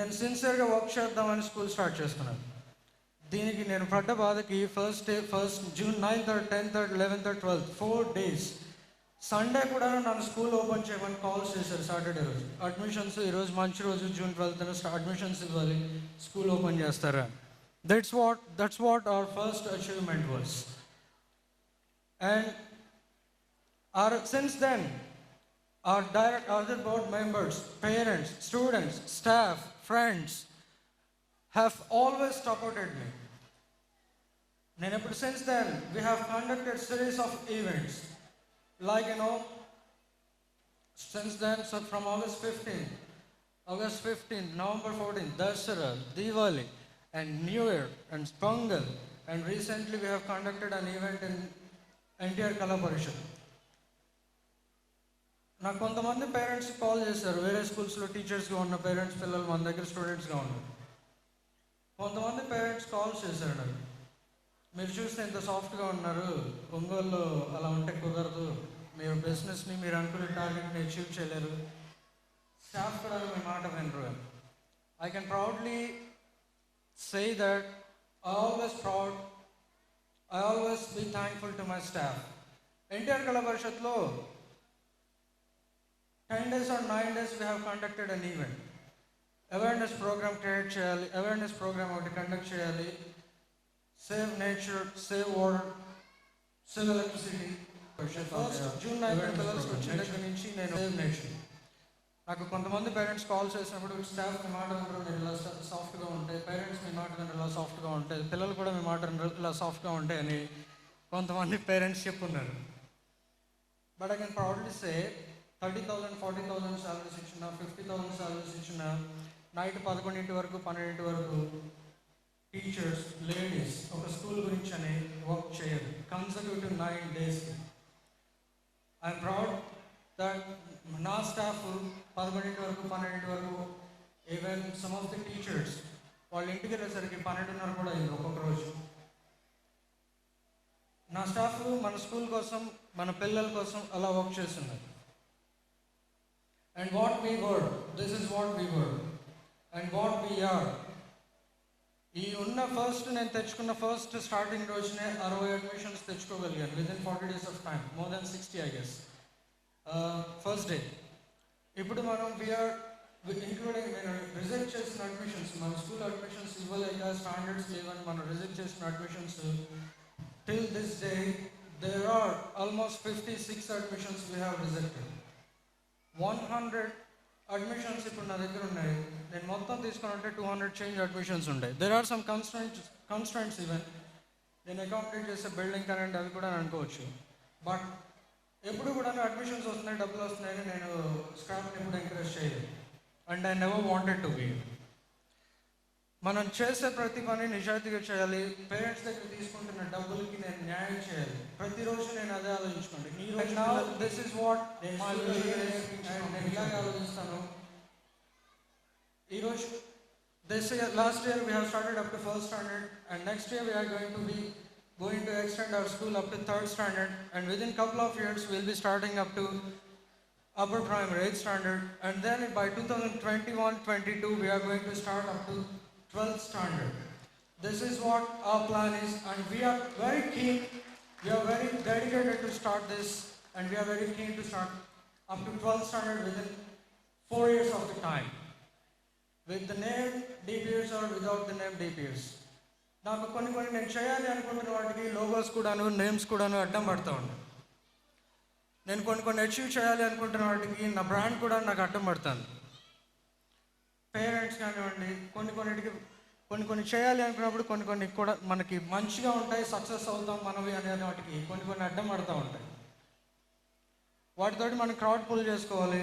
నేను సిన్సియర్గా వర్క్ చేద్దామని స్కూల్ స్టార్ట్ చేసుకున్నాను. దీనికి నేను పడ్డ బాధకి first June 9th, 10th, 11th, 12th 4 days Sunday కూడా నన్ను స్కూల్ ఓపెన్ చేయమని కాల్స్ చేశారు. సాటర్డే రోజు అడ్మిషన్స్, ఈరోజు మంచి రోజు జూన్ 12th అడ్మిషన్స్ ఇవ్వాలి, స్కూల్ ఓపెన్ చేస్తారా. That's what our first achievement was. And since then our other board members, parents, students, staff, friends have always supported me. Since then we have conducted series of events like since then, so from August 15, November 14, Dasara, Diwali and New Year and Pongal, and recently we have conducted an event in NTR Kala Parishad. నాకు కొంతమంది parents call చేశారు, వేరే స్కూల్స్లో టీచర్స్గా ఉన్న parents, పిల్లలు మన దగ్గర స్టూడెంట్స్గా ఉన్నారు. కొంతమంది పేరెంట్స్ కాల్స్ చేశారు నాకు, మీరు చూస్తే ఇంత సాఫ్ట్గా ఉన్నారు, ఒంగోలులో అలా ఉంటే కుదరదు, మీరు బిజినెస్ని మీరు అనుకునే టార్గెట్ని అచీవ్ చేయలేరు, స్టాఫ్ కూడా మీ మాట వినరు. I can proudly say that I always be thankful to my staff. NTR కళా పరిషత్లో 10 days or 9 days we have conducted an event. Awareness program create cheyali, awareness program ఒకటి కండక్ట్ చేయాలి. Save nature, save water, save electricity. First June 9 పిల్లలకి వచ్చిన దగ్గర నుంచి నేను save nature. నాకు కొంతమంది పేరెంట్స్ కాల్ చేసినప్పుడు స్టాఫ్ మీ మాట వినరు, మీరు ఇలా సాఫ్ట్గా ఉంటే, పేరెంట్స్ మీ మాట వినరు ఇలా సాఫ్ట్గా ఉంటే, పిల్లలు కూడా మీ మాట వినరు ఇలా సాఫ్ట్గా ఉంటాయి అని కొంతమంది పేరెంట్స్ చెప్పున్నారు. But I can proudly say 30,000, 40,000 salaries ఇచ్చిన, 50,000 సాలరీస్ ఇచ్చిన, నైట్ 11 వరకు 12 వరకు టీచర్స్, లేడీస్ ఒక స్కూల్ గురించి అని వర్క్ చేయరు conservative 9 days. I'm proud that నా స్టాఫ్ 11 వరకు 12 వరకు, even some of the teachers వాళ్ళ ఇంటికి వెళ్ళేసరికి 12:30 కూడా అయింది ఒక్కొక్క రోజు. నా స్టాఫ్ మన స్కూల్ కోసం, మన పిల్లల కోసం అలా వర్క్ చేస్తున్నారు. And what we were, this is what we were and what we are. ఈ ఉన్న ఫస్ట్ నేను తెచ్చుకున్న ఫస్ట్ స్టార్టింగ్ రోజునే 60 అడ్మిషన్స్ తెచ్చుకోగలిగాను within 40 days of time, more than 60 I guess. First day. ఇప్పుడు మనం వీఆర్ ఇంక్లూడింగ్ నేను రిజెక్ట్ చేసిన అడ్మిషన్స్, మన స్కూల్ అడ్మిషన్స్ ఇవ్వలేక స్టాండర్డ్స్ లేవని మనం రిజెక్ట్ చేసిన admissions till this day there are almost 56 admissions we have rejected. 100 admissions ఇప్పుడు నా దగ్గర ఉన్నాయి. నేను మొత్తం తీసుకుని ఉంటే 200 చేంజ్ అడ్మిషన్స్ ఉంటాయి. There are some constraints even నేను అకామిడేట్ చేసే బిల్డింగ్ కరెంట్ అవి కూడా అనుకోవచ్చు. బట్ ఎప్పుడు కూడా అడ్మిషన్స్ వస్తున్నాయి, డబ్బులు వస్తున్నాయని నేను స్టాఫ్ని ఎప్పుడు ఎంకరేజ్ చేయలేదు. And I never wanted to be. మనం చేసే ప్రతి పని నిజాయితీగా చేయాలి. పేరెంట్స్ దగ్గర తీసుకుంటున్న డబ్బులకి నేను న్యాయం చేయాలి. ప్రతిరోజు నేను అదే ఆలోచించుకోండి. దిస్ ఇస్ వాట్ నేను ఇలాగే ఆలోచిస్తాను. ఈరోజు last year we have started up to 1st standard and next year we are going to extend our school up to 3rd standard, and within couple of years we'll be starting up to upper primary 8th standard, and then by 2021-22 we are going to start up to 12th standard. This is what our plan is, and we are very keen, we are very dedicated to start this, and we are very keen to start up to 12th standard within 4 years of the time, with the name DPS or without the name DPS. నాకు కొన్ని నేను చేయాలి అనుకుంటున్న వాటికి logos కూడాను, names కూడాను అడ్డం పడుతూ ఉంటాయి. నేను కొన్ని అచీవ్ చేయాలి అనుకుంటున్న వాటికి నా బ్రాండ్ కూడా నాకు అడ్డం పడుతుంది. పేరెంట్స్ కానివ్వండి, కొన్ని చేయాలి అనుకున్నప్పుడు కొన్ని కూడా మనకి మంచిగా ఉంటాయి, సక్సెస్ అవుతాం మనవి అనే వాటికి కొన్ని అడ్డం పడుతూ ఉంటాయి. వాటితోటి మనం క్రౌడ్ పుల్ చేసుకోవాలి.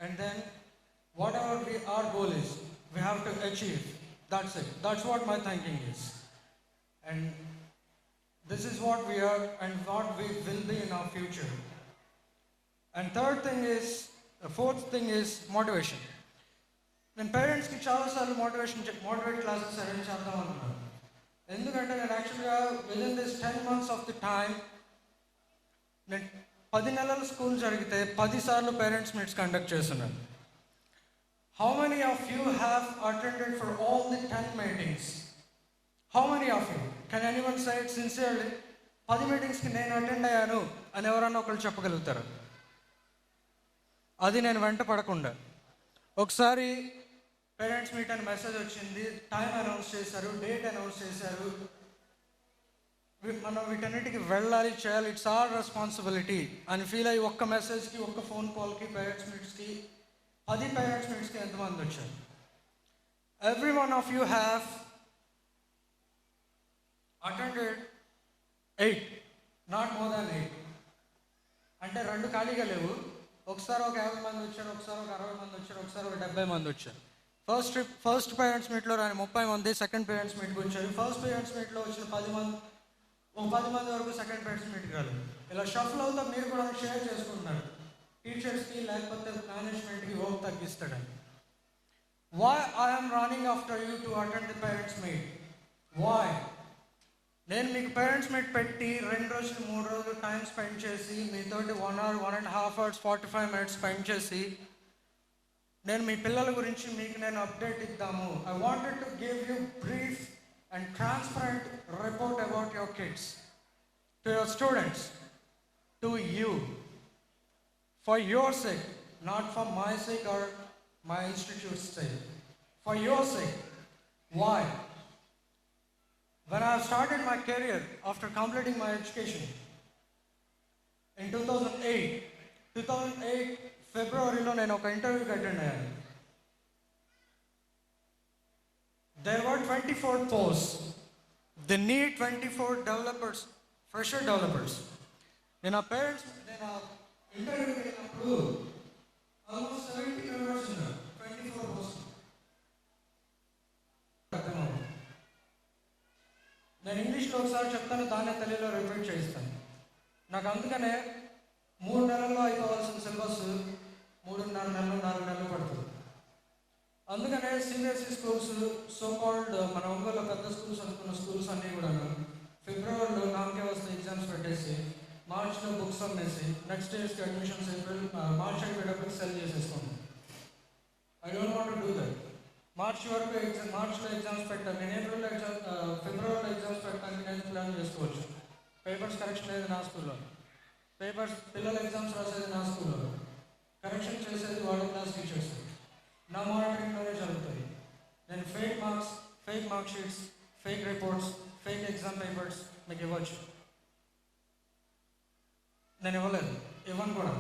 And then whatever our goal is, we have to achieve. That's it. That's what my thinking is. And this is what we are and what we will be in our future. And fourth thing is motivation. నేను పేరెంట్స్కి చాలాసార్లు motivate classes arrange చేద్దాం అనుకున్నాను. ఎందుకంటే నేను యాక్చువల్గా within this 10 months of the time నేను 10 నెలల స్కూల్ జరిగితే 10 సార్లు పేరెంట్స్ మీట్స్ కండక్ట్ చేస్తున్నాను. How many of you have attended for all the 10 meetings? How many of you? Can anyone say it sincerely? 10 మీటింగ్స్కి నేను అటెండ్ అయ్యాను అని ఎవరన్నా ఒకళ్ళు చెప్పగలుగుతారు? అది నేను వెంట పడకుండా ఒకసారి పేరెంట్స్ మీట్ అని మెసేజ్ వచ్చింది, టైం అనౌన్స్ చేశారు, డేట్ అనౌన్స్ చేశారు, మనం వీటన్నిటికి వెళ్ళాలి, చేయాలి, ఇట్స్ ఆర్ రెస్పాన్సిబిలిటీ అని ఫీల్ అయ్యి ఒక్క మెసేజ్కి, ఒక్క ఫోన్ కాల్కి, పేరెంట్స్ మీట్స్కి 10 పేరెంట్స్ మీట్స్కి ఎంతమంది వచ్చారు? Every one of you have attended 8, not more than 8. అంటే 2 ఖాళీగా లేవు. ఒకసారి ఒక 50 మంది వచ్చారు, ఒకసారి ఒక 60 మంది వచ్చారు, ఒకసారి ఒక 70 మంది వచ్చారు. ఫస్ట్ పేరెంట్స్ మీట్లో రాని 30 మంది సెకండ్ పేరెంట్స్ మీట్కి వచ్చారు. ఫస్ట్ పేరెంట్స్ మీట్లో వచ్చిన 10 మంది, ఒక 10 మంది వరకు సెకండ్ పేరెంట్స్ మీట్కి రాలేదు. ఇలా షఫల్ అవుతా మీరు కూడా షేర్ చేసుకుంటున్నారు, టీచర్స్కి లేకపోతే మేనేజ్మెంట్కి వర్క్ తగ్గిస్తాడని. Why I'm running after you to attend the parents meet? Why? నేను మీకు పేరెంట్స్ మీట్ పెట్టి 2 రోజులు 3 రోజులు టైం స్పెండ్ చేసి మీతోటి 1 hour 1.5 hours 45 minutes స్పెండ్ చేసి నేను మీ పిల్లల గురించి మీకు నేను అప్డేట్ ఇద్దాము. I wanted to give you brief and transparent report about your kids, to your students, to you, for your sake, not for my sake or my institute's sake, for your sake. Why? When I started my career after completing my education in 2008 ఫిబ్రవరిలో నేను ఒక ఇంటర్వ్యూకి attend అయ్యాను. There were 24 posts. They need 24 developers, fresher developers. నేను ఆ ఇంటర్వ్యూకి వెళ్ళినప్పుడు almost 70 members ఉన్నారు, 24 posts. నేను ఇంగ్లీష్లో ఒకసారి చెప్తాను, దాన్ని తెలుగులో రిపీట్ చేయిస్తాను. నాకు అందుకనే 3 నెలల్లో అయిపోవాల్సిన సిలబస్ 3.5 నెలలు 4 నెలలు పడుతుంది. అందుకనే సిబిఎస్ఈ స్కూల్స్, సో కాల్డ్ మన ఒంగోలు పెద్ద స్కూల్స్ అనుకున్న స్కూల్స్ అన్నీ కూడా ఫిబ్రవరిలో నామకే వస్తే ఎగ్జామ్స్ పెట్టేసి మార్చ్లో బుక్స్ అమ్మేసి నెక్స్ట్ ఇయర్స్కి అడ్మిషన్స్ మార్చ్ అయిపోయేటప్పుడు సెల్ చేసేసుకోండి. I don't want to do that. March వరకు మార్చ్లో ఎగ్జామ్స్ పెట్టాను. నేను ఏప్రిల్లో ఫిబ్రవరిలో ఎగ్జామ్స్ పెట్టడానికి నేను ప్లాన్ చేసుకోవచ్చు. పేపర్స్ కరెక్షన్ అయ్యేది నా స్కూల్లో, పిల్లల ఎగ్జామ్స్ రాసేది నా స్కూల్లో, కరెక్షన్ చేసేది వాళ్ళ క్లాస్ టీచర్స్. నా మానిటరింగ్లోనే జరుగుతుంది. నేను fake mark sheets, fake reports, fake exam papers మీకు ఇవ్వచ్చు. నేను ఇవ్వను కూడా.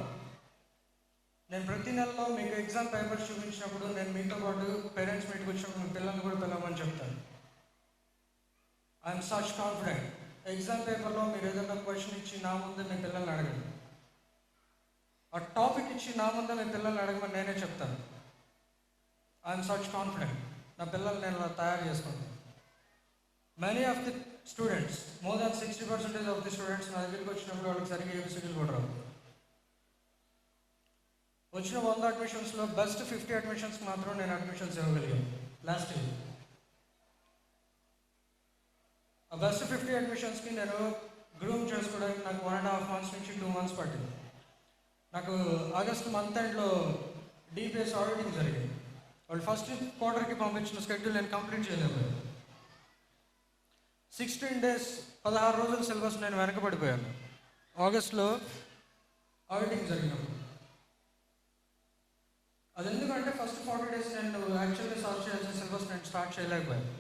నేను ప్రతి నెలలో మీకు ఎగ్జామ్ పేపర్స్ చూపించినప్పుడు నేను మీతో పాటు పేరెంట్స్ మీట్కి వచ్చినప్పుడు మీ పిల్లల్ని కూడా పిలవమని చెప్తాను. I'm such confident. ఎగ్జామ్ పేపర్లో మీరు ఏదైనా క్వశ్చన్ ఇచ్చి నా ముందు మీ పిల్లల్ని అడగండి, ఆ టాపిక్ ఇచ్చి నా ముందు మీ పిల్లల్ని అడగమని నేనే చెప్తాను. I'm such confident. నా పిల్లల్ని నేను అలా తయారు చేసుకుంటాను. Many of the students, more than 60% of the students నా దగ్గరికి వచ్చినప్పుడు వాళ్ళకి సరిగ్గా ఏబిసిడీలు కూడా రావు. వచ్చిన 100 అడ్మిషన్స్లో బెస్ట్ 50 అడ్మిషన్స్కి మాత్రం నేను అడ్మిషన్స్ ఇవ్వగలిగాను లాస్ట్ ఇయర్. ఆ బెస్ట్ 50 అడ్మిషన్స్కి నేను గ్రూమ్ చేసుకోవడానికి నాకు 1.5 months నుంచి 2 months పట్టింది. నాకు ఆగస్ట్ మంత్ ఎండ్లో డిపిఎస్ ఆడిటింగ్ జరిగింది. వాళ్ళు ఫస్ట్ క్వార్టర్కి పంపించిన స్కెడ్యూల్ నేను కంప్లీట్ చేయలేకపోయాను. 16 days 16 రోజుల సిలబస్ నేను వెనకబడిపోయాను ఆగస్ట్లో ఆడిటింగ్ జరిగినప్పుడు. అది ఎందుకంటే ఫస్ట్ 40 days నేను యాక్చువల్లీ సాల్వ్ చేయాల్సిన సిలబస్ నేను స్టార్ట్ చేయలేకపోయాను.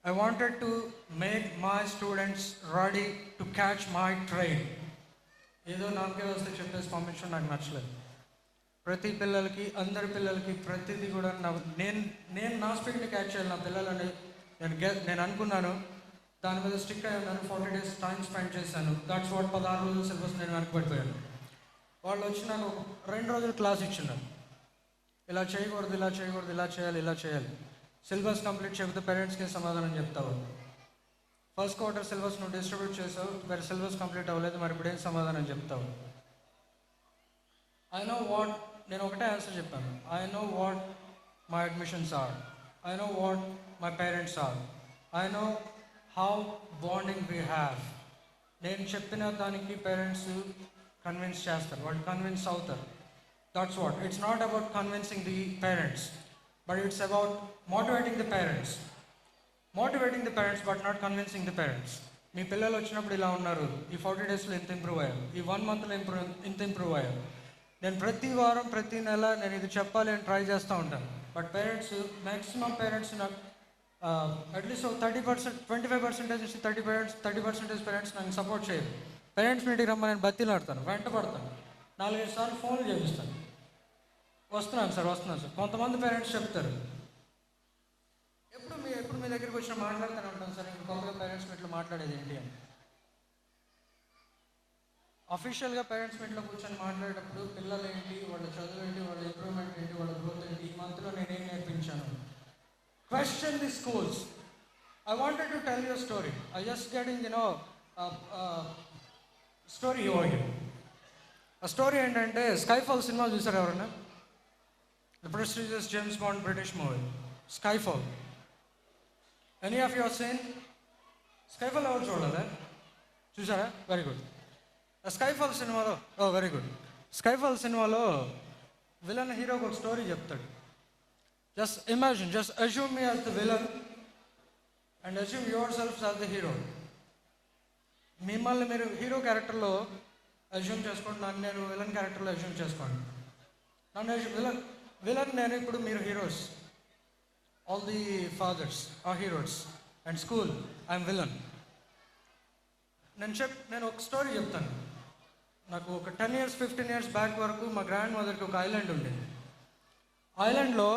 I wanted to make my students ready to catch my train. ఏదో నామకే వస్తే చెప్పేసి పంపించడం నాకు నచ్చలేదు. ప్రతి పిల్లలకి, అందరి పిల్లలకి ప్రతిదీ కూడా నేను నా స్పీడ్ని క్యాచ్ చేయాలి. నా పిల్లలని నేను అనుకున్నాను, దాని మీద స్టిక్ అయి ఉన్నాను. 40 days టైం స్పెండ్ చేశాను. దట్స్ వాట్ 16 రోజుల సిలబస్ నేను వెనకబడిపోయాను. వాళ్ళు వచ్చి నాకు 2 రోజులు క్లాస్ ఇచ్చినారు. ఇలా చేయకూడదు, ఇలా చేయకూడదు, ఇలా చేయాలి, ఇలా చేయాలి. సిలబస్ కంప్లీట్ చేయకపోతే పేరెంట్స్కి సమాధానం చెప్తావు. ఫస్ట్ క్వార్టర్ సిలబస్ నువ్వు డిస్ట్రిబ్యూట్ చేసావు, మరి సిలబస్ కంప్లీట్ అవ్వలేదు, మరి ఇప్పుడు ఏం సమాధానం చెప్తావు? ఐ నో వాట్, నేను ఒకటే ఆన్సర్ చెప్పాను. I know what my admissions are, I know what my parents are, I know how bonding we have. నేను చెప్పిన దానికి పేరెంట్స్ కన్విన్స్ చేస్తారు, వాళ్ళు కన్విన్స్ అవుతారు. That's what. It's not about convincing the parents, but it's about motivating the parents. Motivating the parents, but not convincing the parents. మీ పిల్లలు వచ్చినప్పుడు ఇలా ఉన్నారు, ఈ 40 డేస్లో ఇంత ఇంప్రూవ్ అయ్యారు, ఈ 1 మంత్లో ఇంత ఇంప్రూవ్ అయ్యారు. నేను ప్రతి వారం ప్రతి నెల నేను ఇది చెప్పాలి అని ట్రై చేస్తూ ఉంటాను. బట్ పేరెంట్స్, మ్యాక్సిమం పేరెంట్స్ నాకు అట్లీస్ట్ 30%, 25% నుంచి 30% పేరెంట్స్ నాకు సపోర్ట్ చేయరు. పేరెంట్స్ మీటింగ్ రమ్మని నేను బతిలాడతాను, వెంట పడతాను, 4-5 సార్లు ఫోన్లు చేపిస్తాను, వస్తున్నాను సార్. కొంతమంది పేరెంట్స్ చెప్తారు, ఎప్పుడు మీ దగ్గరికి వచ్చిన మాట్లాడుతూనే ఉంటాను సార్, ఇంక కొత్తగా పేరెంట్స్ మీట్లో మాట్లాడేది ఏంటి అని. అఫీషియల్గా పేరెంట్స్ మీట్లో కూర్చొని మాట్లాడేటప్పుడు పిల్లలు ఏంటి, వాళ్ళ చదువు ఏంటి, వాళ్ళ ఇంప్రూవ్మెంట్ ఏంటి, వాళ్ళ గ్రోత్ ఏంటి, ఈ మంత్లో నేనేం నేర్పించాను. Question the schools. I wanted to tell you story. I just getting story over here. ఆ స్టోరీ ఏంటంటే, స్కైఫాల్ సినిమా చూసారు ఎవరైనా? The prestigious James Bond British movie Skyfall. Any of you have seen Skyfall? ఎవరు చూడలేదా? చూసారా? Very good. Skyfall సినిమాలో very good. Skyfall సినిమాలో villain హీరోకి ఒక స్టోరీ చెప్తాడు. Just imagine, just assume me as the villain and assume yourself as the hero. మిమ్మల్ని మీరు హీరో క్యారెక్టర్లో అజ్యూమ్ చేసుకోండి, నన్ను నేను విలన్ క్యారెక్టర్లో అజ్యూమ్ చేసుకోండి. నన్ను విలన్ నేను, ఇప్పుడు మీరు heroes. All the fathers are heroes and school I'm villain. నేను ఒక స్టోరీ చెప్తాను. నాకు ఒక 10 years 15 years బ్యాక్ వరకు మా గ్రాండ్ మదర్కి ఒక ఐలాండ్ ఉండేది. ఐలాండ్లో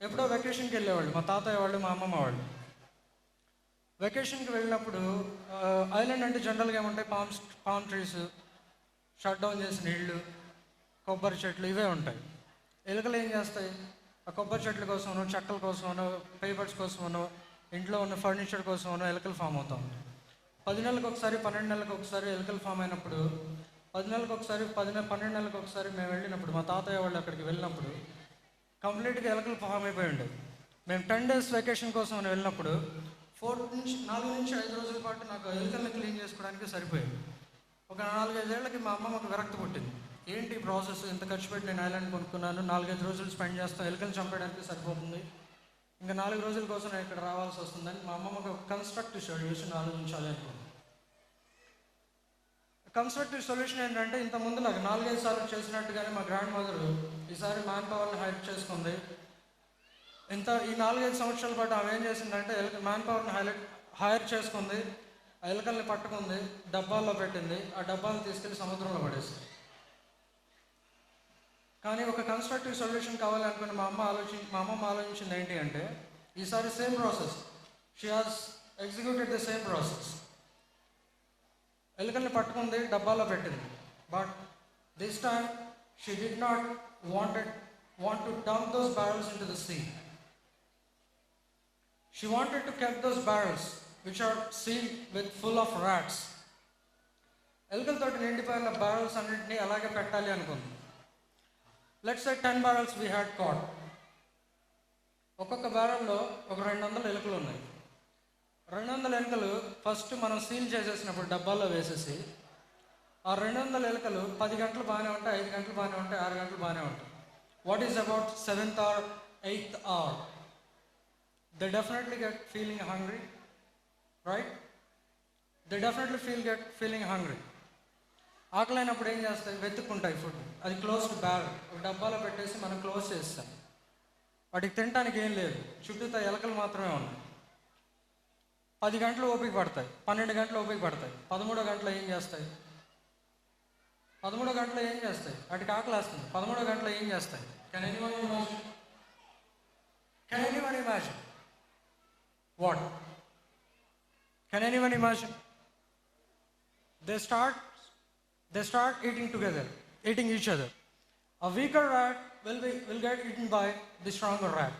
ఎప్పుడో వెకేషన్కి వెళ్ళేవాళ్ళు మా తాతయ్య వాళ్ళు, మా అమ్మమ్మ వాళ్ళు. వెకేషన్కి వెళ్ళినప్పుడు ఐలాండ్ అంటే జనరల్గా ఏముంటాయి, పామ్ ట్రీస్, షట్ డౌన్ చేసిన ఇళ్ళు, కొబ్బరి చెట్లు, ఇవే ఉంటాయి. ఎలుకలు ఏం చేస్తాయి, ఆ కొబ్బరి చెట్ల కోసమనో, చెక్కల కోసమనో, పేపర్స్ కోసమనో, ఇంట్లో ఉన్న ఫర్నిచర్ కోసమనో ఎలుకలు ఫామ్ అవుతూ ఉంటాయి. 10 నెలలకు ఒకసారి, 12 నెలలకు ఒకసారి ఎలుకలు ఫామ్ అయినప్పుడు, 10 నెలలకు ఒకసారి, 12 నెలలకు ఒకసారి మేము వెళ్ళినప్పుడు, మా తాతయ్య వాళ్ళు అక్కడికి వెళ్ళినప్పుడు కంప్లీట్గా ఎలుకలు ఫామ్ అయిపోయి ఉండేది. మేము 10 days వెకేషన్ కోసం అని వెళ్ళినప్పుడు 4 నుంచి 5 రోజుల పాటు నాకు ఎలుకల్ని క్లీన్ చేసుకోవడానికి సరిపోయింది. ఒక 4-5 ఏళ్ళకి మా అమ్మ మాకు విరక్తి పుట్టింది. ఏంటి ప్రాసెస్, ఇంత ఖర్చు పెట్టి నేను ఐలాండ్ కొనుక్కున్నాను, 4-5 రోజులు స్పెండ్ చేస్తాను, ఎలుకలు చంపడానికి సరిపోతుంది, ఇంకా 4 రోజుల కోసం నేను ఇక్కడ రావాల్సి వస్తుందని మా అమ్మ ఒక కన్స్ట్రక్టివ్ సొల్యూషన్ ఆలోచించాలి అనుకుంది. కన్స్ట్రక్టివ్ సొల్యూషన్ ఏంటంటే, ఇంత ముందు నాకు 4-5 సార్లు చేసినట్టుగానే మా గ్రాండ్ మదర్ ఈసారి మ్యాన్ పవర్ని హైర్ చేసుకుంది. ఈ 4-5 సంవత్సరాల పాటు ఆమె ఏం చేసిందంటే, మ్యాన్ పవర్ని హైర్ చేసుకుంది, ఆ ఎలుకల్ని పట్టుకుంది, డబ్బాల్లో పెట్టింది, ఆ డబ్బాలను తీసుకెళ్ళి సముద్రంలో పడేసింది. కానీ ఒక కన్స్ట్రక్టివ్ సొల్యూషన్ కావాలనుకుని మా అమ్మమ్మ ఆలోచించింది ఏంటి అంటే, ఈసారి same process, she has executed the same process. ఎలుకల్ని పట్టుకుంది, డబ్బాలో పెట్టింది. But this time she did not want to dump those barrels into the sea. She wanted to keep those barrels which are sealed with full of rats. ఎలుకలతోటి నిండిపోయిన barrels అన్నింటినీ అలాగే పెట్టాలి అనుకుంది. Let's say 10 barrels we had caught. ఒక్కొక్క బ్యారల్లో ఒక 200 ఎలుకలు ఉన్నాయి. 200 ఎలుకలు ఫస్ట్ మనం సీల్ చేసేసినప్పుడు డబ్బాల్లో వేసేసి, ఆ 200 ఎలుకలు 10 గంటలు బాగానే ఉంటాయి, 5 గంటలు బాగానే ఉంటాయి, 6 గంటలు బాగానే ఉంటాయి. What is about 7th hour, 8th hour? They definitely get feeling hungry, right? They definitely get feeling hungry. ఆకలైనప్పుడు ఏం చేస్తాయి, వెతుక్కుంటాయి ఫుడ్. అది క్లోజ్డ్ బ్యారల్, ఒక డబ్బాలో పెట్టేసి మనం క్లోజ్ చేస్తాం. వాటికి తినడానికి ఏం లేదు, చుట్టూతో ఎలకలు మాత్రమే ఉన్నాయి. 10 గంటలు ఓపిక పడతాయి, 12 గంటలు ఓపిక పడతాయి, 13వ గంటలో ఏం చేస్తాయి? 13వ గంటలో ఏం చేస్తాయి? వాటికి ఆకలి వేస్తుంది. 13వ గంటలో ఏం చేస్తాయి? Can anyone imagine? What? Can anyone imagine? They start eating together, eating each other. A weaker rat will get eaten by the stronger rat.